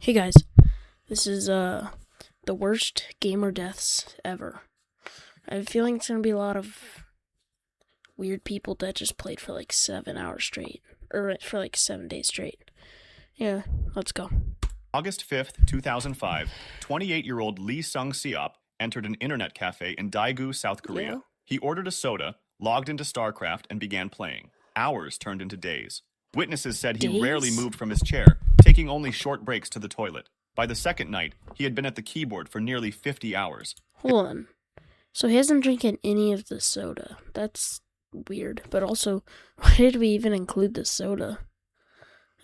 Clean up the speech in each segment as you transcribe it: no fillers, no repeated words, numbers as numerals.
Hey guys, this is the worst gamer deaths ever. I have a feeling it's gonna be a lot of weird people that just played for like 7 hours straight, or for like 7 days straight. Yeah, let's go. August 5th, 2005, 28-year-old Lee Sung-seop entered an internet cafe in Daegu, South Korea. Yeah. He ordered a soda, logged into StarCraft, and began playing. Hours turned into days. Witnesses said he rarely Days? moved from his chair, taking only short breaks to the toilet. By the second night, he had been at the keyboard for nearly 50 hours. Hold on. So he hasn't drinking any of the soda. That's weird. But also, why did we even include the soda?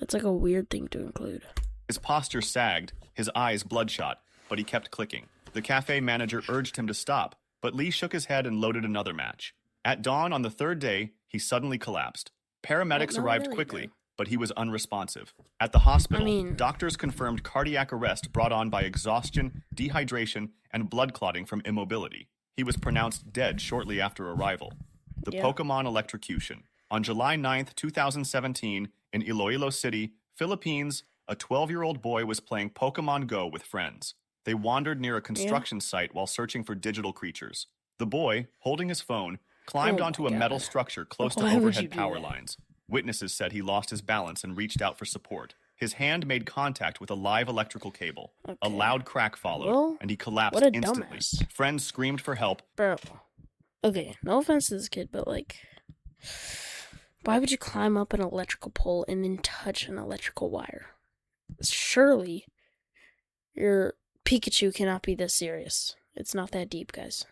That's like a weird thing to include. His posture sagged, his eyes bloodshot, but he kept clicking. The cafe manager urged him to stop, but Lee shook his head and loaded another match. At dawn on the third day, he suddenly collapsed. Paramedics Well, not arrived really, quickly, though. but he was unresponsive. At the hospital, I mean- doctors confirmed cardiac arrest brought on by exhaustion, dehydration, and blood clotting from immobility. He was pronounced dead shortly after arrival. The Yeah. Pokemon electrocution. On July 9th, 2017, in Iloilo City, Philippines, a 12-year-old boy was playing Pokemon Go with friends. They wandered near a construction site while searching for digital creatures. The boy, holding his phone, climbed Oh onto my a metal God. structure close to Why would you overhead do power that? lines. Witnesses said he lost his balance and reached out for support. His hand made contact with a live electrical cable. A Okay. loud crack followed, Well, and he collapsed what a instantly. dumbass. Friends screamed for help. Bro. Okay, no offense to this kid, but like, why would you climb up an electrical pole and then touch an electrical wire? Surely, your Pikachu cannot be this serious. It's not that deep, guys.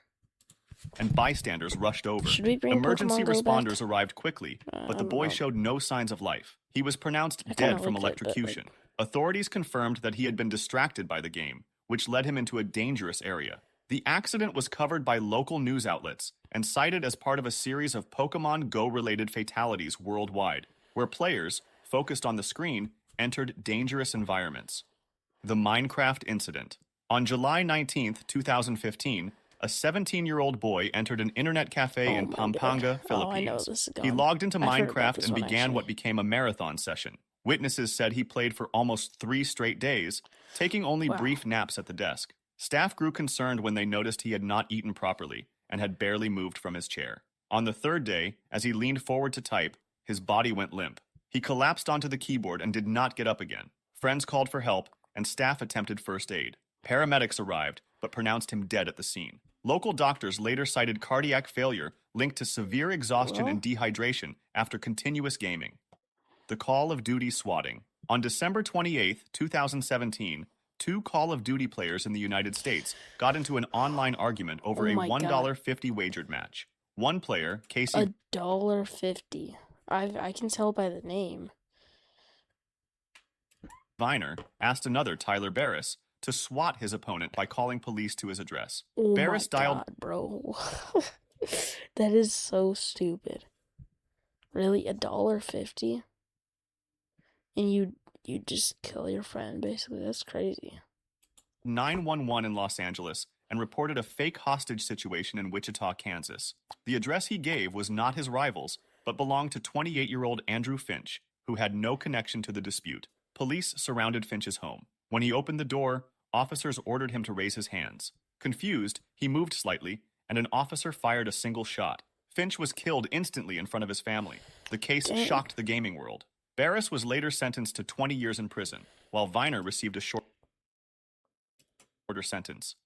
And bystanders rushed over. Should we bring Emergency Pokemon Go responders back? arrived quickly, but the don't boy know. showed no signs of life. He was pronounced I dead kinda from like it, but, electrocution. Authorities confirmed that he had been distracted by the game, which led him into a dangerous area. The accident was covered by local news outlets and cited as part of a series of Pokemon Go-related fatalities worldwide, where players, focused on the screen, entered dangerous environments. The Minecraft incident. On July 19th, 2015, a 17-year-old boy entered an internet cafe Oh in my Pampanga, God. Oh, I know Philippines. this is He gone. logged into I've heard about Minecraft this and one, began actually. what became a marathon session. Witnesses said he played for almost 3 straight days, taking only Wow. brief naps at the desk. Staff grew concerned when they noticed he had not eaten properly and had barely moved from his chair. On the third day, as he leaned forward to type, his body went limp. He collapsed onto the keyboard and did not get up again. Friends called for help, and staff attempted first aid. Paramedics arrived, but pronounced him dead at the scene. Local doctors later cited cardiac failure linked to severe exhaustion and dehydration after continuous gaming. The Call of Duty swatting. On December 28, 2017, 2 Call of Duty players in the United States got into an online argument over Oh a my God. $1.50 wagered match. One player, Casey $1.50. I can tell by the name. Viner, asked another, Tyler Barris, to swat his opponent by calling police to his address. Oh Barris my dialed God, bro. That is so stupid. Really, $1.50? And you just kill your friend, basically. That's crazy. 911 in Los Angeles and reported a fake hostage situation in Wichita, Kansas. The address he gave was not his rival's, but belonged to 28-year-old Andrew Finch, who had no connection to the dispute. Police surrounded Finch's home. When he opened the door, officers ordered him to raise his hands. Confused, he moved slightly, and an officer fired a single shot. Finch was killed instantly in front of his family. The case Dang. shocked the gaming world. Barris was later sentenced to 20 years in prison, while Viner received a shorter sentence.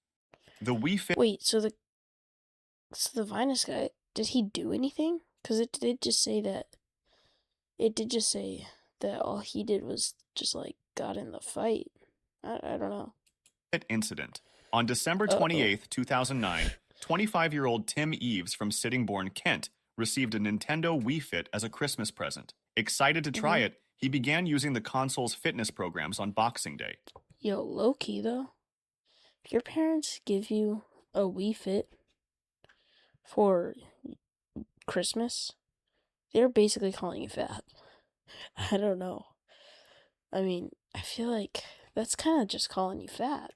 The Wii Fit Wait, so the Vinus guy, did he do anything? Because it did just say that. It did just say that all he did was just like got in the fight. I don't know. incident. On December 28, 2009, 25-year-old Tim Eves from Sittingbourne, Kent, received a Nintendo Wii Fit as a Christmas present. Excited to try it, he began using the console's fitness programs on Boxing Day. Yo, low key though, if your parents give you a Wii Fit for Christmas, they're basically calling you fat. I don't know. I mean, I feel like that's kind of just calling you fat.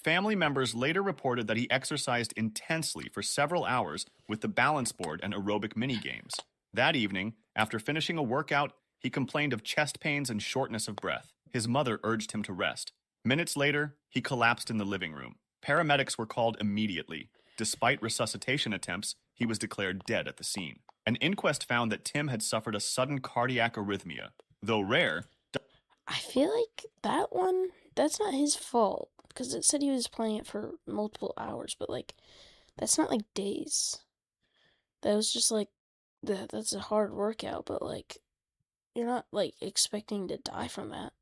Family members later reported that he exercised intensely for several hours with the balance board and aerobic mini-games. That evening, after finishing a workout, he complained of chest pains and shortness of breath. his mother urged him to rest. Minutes later, he collapsed in the living room. Paramedics were called immediately. Despite resuscitation attempts, he was declared dead at the scene. An inquest found that Tim had suffered a sudden cardiac arrhythmia. Though rare, I feel like that one, that's not his fault. Because it said he was playing it for multiple hours, but like, that's not like days. That was just like, that's a hard workout, but like, you're not like expecting to die from that.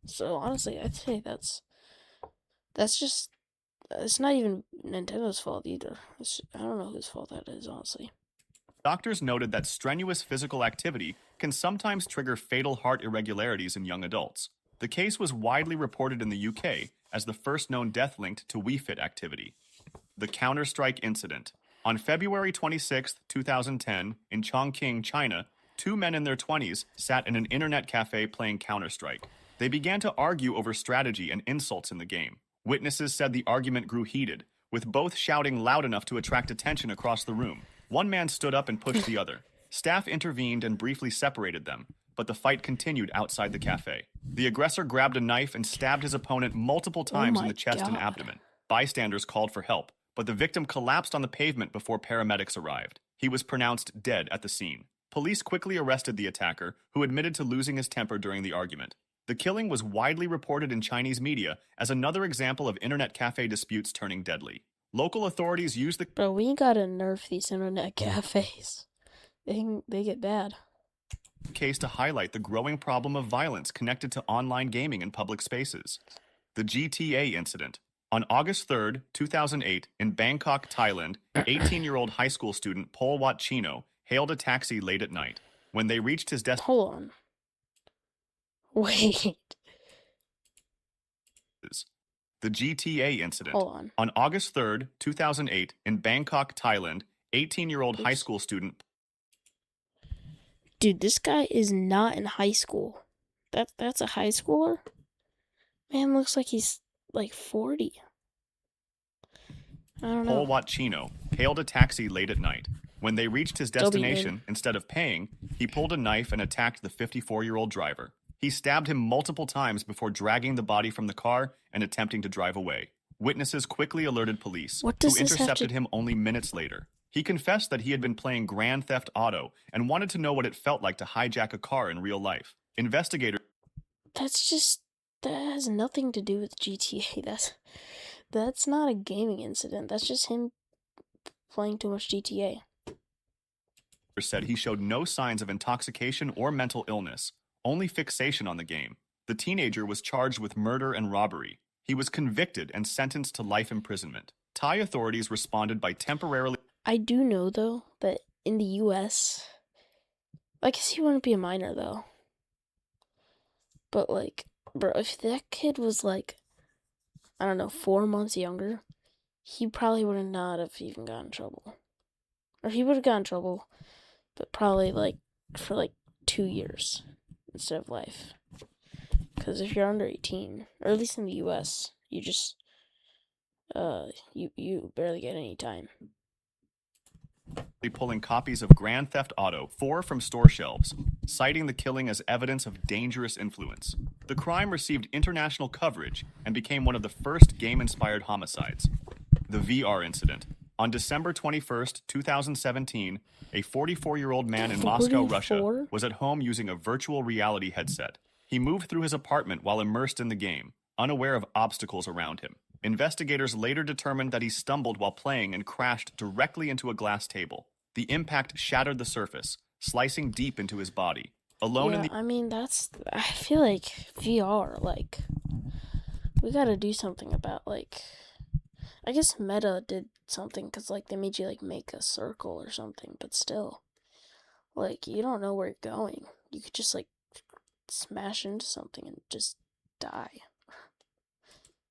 So honestly, I'd say that's just, it's not even Nintendo's fault either. I don't know whose fault that is, honestly. doctors noted that strenuous physical activity can sometimes trigger fatal heart irregularities in young adults. The case was widely reported in the UK as the first known death linked to Wii Fit activity. The Counter-Strike incident. On February 26, 2010, in Chongqing, China, two men in their 20s sat in an internet cafe playing Counter-Strike. They began to argue over strategy and insults in the game. Witnesses said the argument grew heated, with both shouting loud enough to attract attention across the room. One man stood up and pushed the other. Staff intervened and briefly separated them, but the fight continued outside the cafe. The aggressor grabbed a knife and stabbed his opponent multiple times in the chest and abdomen. Bystanders called for help, but the victim collapsed on the pavement before paramedics arrived. He was pronounced dead at the scene. Police quickly arrested the attacker, who admitted to losing his temper during the argument. The killing was widely reported in Chinese media as another example of internet cafe disputes turning deadly. Local authorities used the Bro, we gotta nerf these internet cafes. They get bad. case to highlight the growing problem of violence connected to online gaming in public spaces. The GTA incident. On August 3, 2008, in Bangkok, Thailand, 18-year-old high school student Pol Wat Chino hailed a taxi late at night. When they reached his destination, Hold on. Wait. the GTA incident. Hold on. On August 3, 2008, in Bangkok, Thailand, 18-year-old high school student. Dude, this guy is not in high school. That's a high schooler? Man looks like he's like 40. I don't know. Pol Wat Chino hailed a taxi late at night. When they reached his destination, instead of paying, he pulled a knife and attacked the 54-year-old driver. He stabbed him multiple times before dragging the body from the car and attempting to drive away. Witnesses quickly alerted police, who intercepted him only minutes later. He confessed that he had been playing Grand Theft Auto and wanted to know what it felt like to hijack a car in real life. Investigators... That has nothing to do with GTA. That's not a gaming incident. That's just him playing too much GTA. Said he showed no signs of intoxication or mental illness, only fixation on the game. The teenager was charged with murder and robbery. He was convicted and sentenced to life imprisonment. Thai authorities responded by temporarily... I do know, though, that in the US, I guess he wouldn't be a minor, though. But, like, bro, if that kid was, like, I don't know, 4 months younger, he probably would not have even gotten in trouble. Or he would have gotten in trouble, but probably, like, for, like, 2 years instead of life. Because if you're under 18, or at least in the US, you just, you barely get any time. Pulling copies of Grand Theft Auto 4 from store shelves, citing the killing as evidence of dangerous influence. The crime received international coverage and became one of the first game-inspired homicides. The VR incident. On December 21, 2017, a 44-year-old man in Moscow, Russia, was at home using a virtual reality headset. He moved through his apartment while immersed in the game, unaware of obstacles around him. Investigators later determined that he stumbled while playing and crashed directly into a glass table. The impact shattered the surface, slicing deep into his body. Alone in the... I mean, I feel like VR, like, we gotta do something about, like, I guess Meta did something, because, like, they made you, like, make a circle or something, but still, like, you don't know where you're going. You could just, like, smash into something and just die.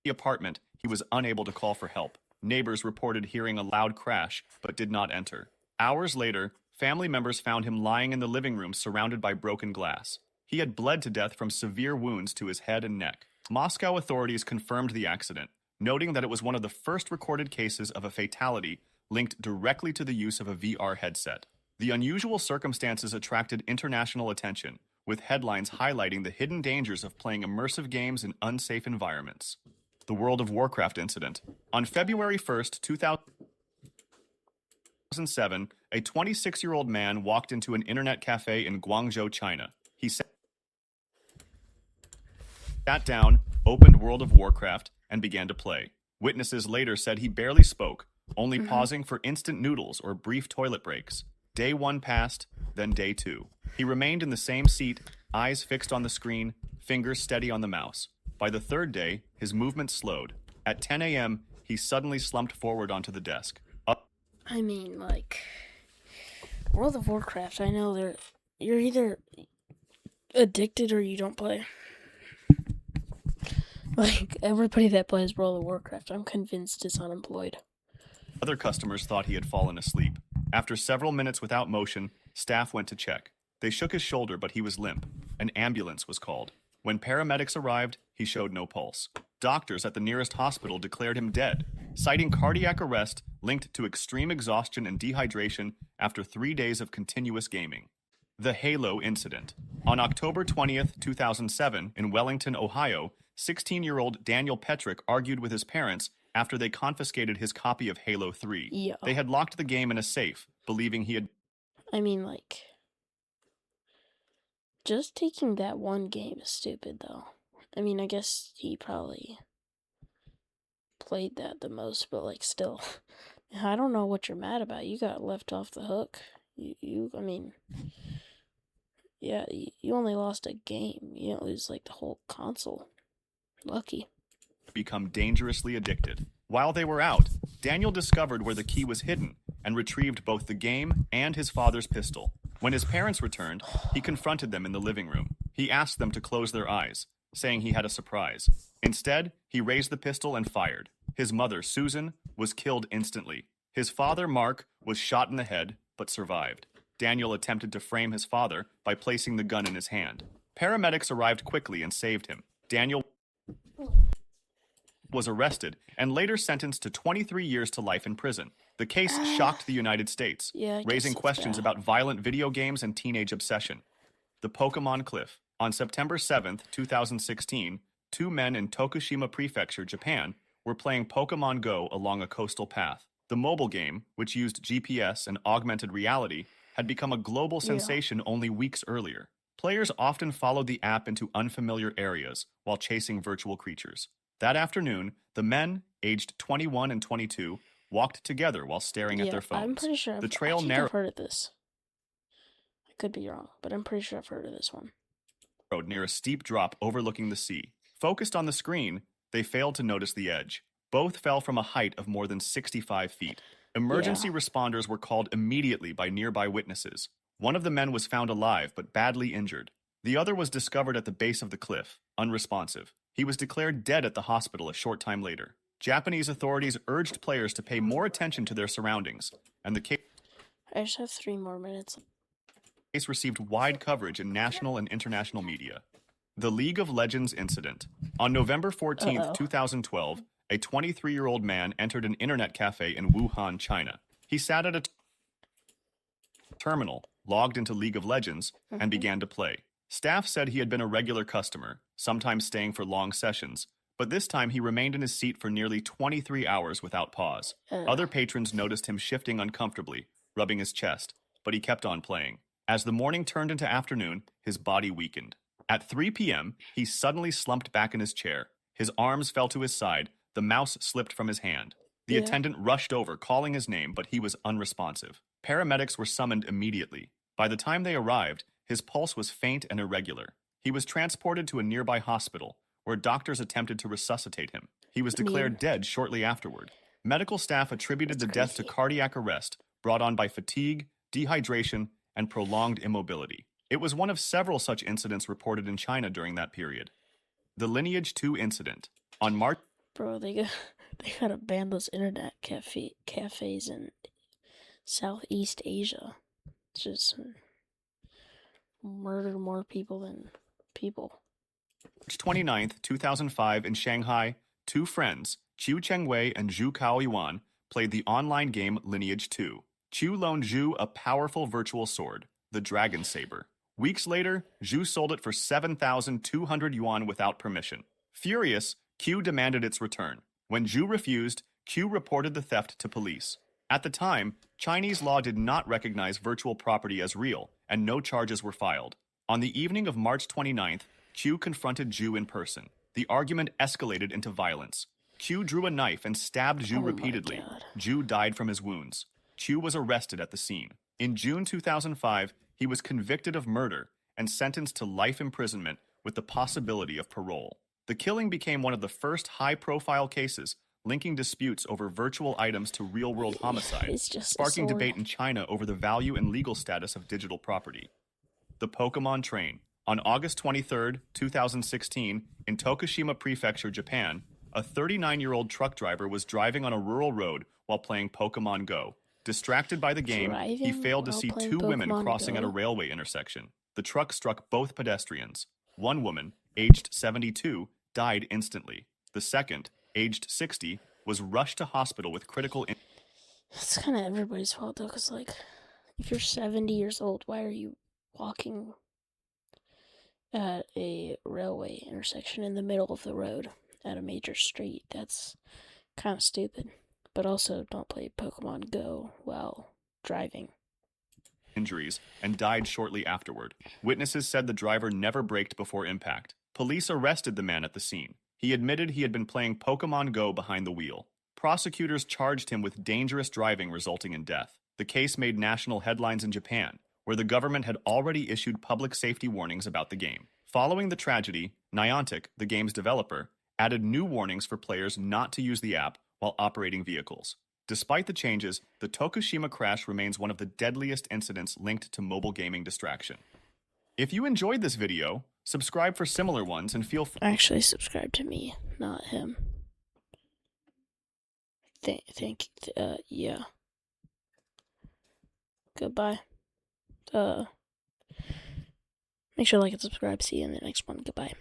The apartment, he was unable to call for help. Neighbors reported hearing a loud crash, but did not enter. Hours later, family members found him lying in the living room surrounded by broken glass. He had bled to death from severe wounds to his head and neck. Moscow authorities confirmed the accident, noting that it was one of the first recorded cases of a fatality linked directly to the use of a VR headset. The unusual circumstances attracted international attention, with headlines highlighting the hidden dangers of playing immersive games in unsafe environments. The World of Warcraft incident. On February 1st, 2007, a 26-year-old man walked into an internet cafe in Guangzhou, China. He sat down, opened World of Warcraft, and began to play. Witnesses later said he barely spoke, only pausing for instant noodles or brief toilet breaks. Day 1 passed, then day 2. He remained in the same seat, eyes fixed on the screen, fingers steady on the mouse. By the 3rd day, his movement slowed. At 10 a.m., he suddenly slumped forward onto the desk. I mean, like, World of Warcraft, I know you're either addicted or you don't play. Like, everybody that plays World of Warcraft, I'm convinced is unemployed. Other customers thought he had fallen asleep. After several minutes without motion, staff went to check. They shook his shoulder, but he was limp. An ambulance was called. When paramedics arrived, he showed no pulse. Doctors at the nearest hospital declared him dead, citing cardiac arrest linked to extreme exhaustion and dehydration after 3 days of continuous gaming. The Halo incident. On October 20th, 2007, in Wellington, Ohio, 16-year-old Daniel Petrick argued with his parents after they confiscated his copy of Halo 3. Yeah. They had locked the game in a safe, believing he had... I mean, like, just taking that one game is stupid, though. I mean, I guess he probably played that the most, but, like, still. I don't know what you're mad about. You got left off the hook. I mean, yeah, you only lost a game. You didn't lose, like, the whole console. Lucky. become dangerously addicted. While they were out, Daniel discovered where the key was hidden and retrieved both the game and his father's pistol. When his parents returned, he confronted them in the living room. He asked them to close their eyes, saying he had a surprise. Instead, he raised the pistol and fired. His mother, Susan, was killed instantly. His father, Mark, was shot in the head, but survived. Daniel attempted to frame his father by placing the gun in his hand. Paramedics arrived quickly and saved him. Daniel was arrested and later sentenced to 23 years to life in prison. The case shocked the United States, raising questions about violent video games and teenage obsession. The Pokemon Cliff. On September 7th, 2016, 2 men in Tokushima Prefecture, Japan, were playing Pokemon Go along a coastal path. The mobile game, which used GPS and augmented reality, had become a global sensation only weeks earlier. Players often followed the app into unfamiliar areas while chasing virtual creatures. That afternoon, the men, aged 21 and 22, walked together while staring at their phones. I'm pretty sure the trail I've heard of this. I could be wrong, but I'm pretty sure I've heard of this one. Near a steep drop overlooking the sea. Focused on the screen, they failed to notice the edge. Both fell from a height of more than 65 feet. Emergency responders were called immediately by nearby witnesses. One of the men was found alive but badly injured. The other was discovered at the base of the cliff, unresponsive. He was declared dead at the hospital a short time later. Japanese authorities urged players to pay more attention to their surroundings, and the case I just have 3 more minutes. Received wide coverage in national and international media. The League of Legends incident. On November 14th, 2012, a 23-year-old man entered an internet cafe in Wuhan, China. He sat at a terminal, logged into League of Legends, and began to play. Staff said he had been a regular customer, sometimes staying for long sessions, but this time he remained in his seat for nearly 23 hours without pause. Other patrons noticed him shifting uncomfortably, rubbing his chest, but he kept on playing. As the morning turned into afternoon, his body weakened. At 3 p.m., he suddenly slumped back in his chair. His arms fell to his side, the mouse slipped from his hand. The attendant rushed over, calling his name, but he was unresponsive. Paramedics were summoned immediately. By the time they arrived, his pulse was faint and irregular. He was transported to a nearby hospital, where doctors attempted to resuscitate him. He was declared dead shortly afterward. Medical staff attributed the death to cardiac arrest, brought on by fatigue, dehydration, and prolonged immobility. It was one of several such incidents reported in China during that period. The Lineage 2 incident. On March... Bro, they gotta ban those internet cafes in Southeast Asia. Just murder more people than people. March 29th, 2005, in Shanghai, 2 friends, Qiu Chengwei and Zhu Kaoyuan, played the online game Lineage 2. Qiu loaned Zhu a powerful virtual sword, the Dragon Saber. Weeks later, Zhu sold it for 7,200 yuan without permission. Furious, Q demanded its return. When Zhu refused, Q reported the theft to police. At the time, Chinese law did not recognize virtual property as real, and no charges were filed. On the evening of March 29th, Q confronted Zhu in person. The argument escalated into violence. Q drew a knife and stabbed Zhu Oh my repeatedly. God. Zhu died from his wounds. Q was arrested at the scene. In June 2005, he was convicted of murder and sentenced to life imprisonment with the possibility of parole. The killing became one of the first high-profile cases linking disputes over virtual items to real-world homicide, It's just a sparking sword. debate in China over the value and legal status of digital property. The Pokemon Train. On August 23, 2016, in Tokushima Prefecture, Japan, a 39-year-old truck driver was driving on a rural road while playing Pokemon Go. Distracted by the game, he Driving failed to while see playing two women Pokemon crossing at a Go? railway intersection. The truck struck both pedestrians. One woman, aged 72, died instantly. The second, aged 60, was rushed to hospital with critical injuries. It's kind of everybody's fault though, because like, if you're 70 years old, why are you walking at a railway intersection in the middle of the road at a major street? That's kind of stupid. But also, don't play Pokemon Go while driving. And died shortly afterward. Witnesses said the driver never braked before impact. Police arrested the man at the scene. He admitted he had been playing Pokemon Go behind the wheel. Prosecutors charged him with dangerous driving resulting in death. The case made national headlines in Japan, where the government had already issued public safety warnings about the game. Following the tragedy, Niantic, the game's developer, added new warnings for players not to use the app while operating vehicles. Despite the changes, the Tokushima crash remains one of the deadliest incidents linked to mobile gaming distraction. If you enjoyed this video, subscribe for similar ones and feel free. Actually, subscribe to me, not him. Yeah. Goodbye. Make sure to like and subscribe. See you in the next one. Goodbye.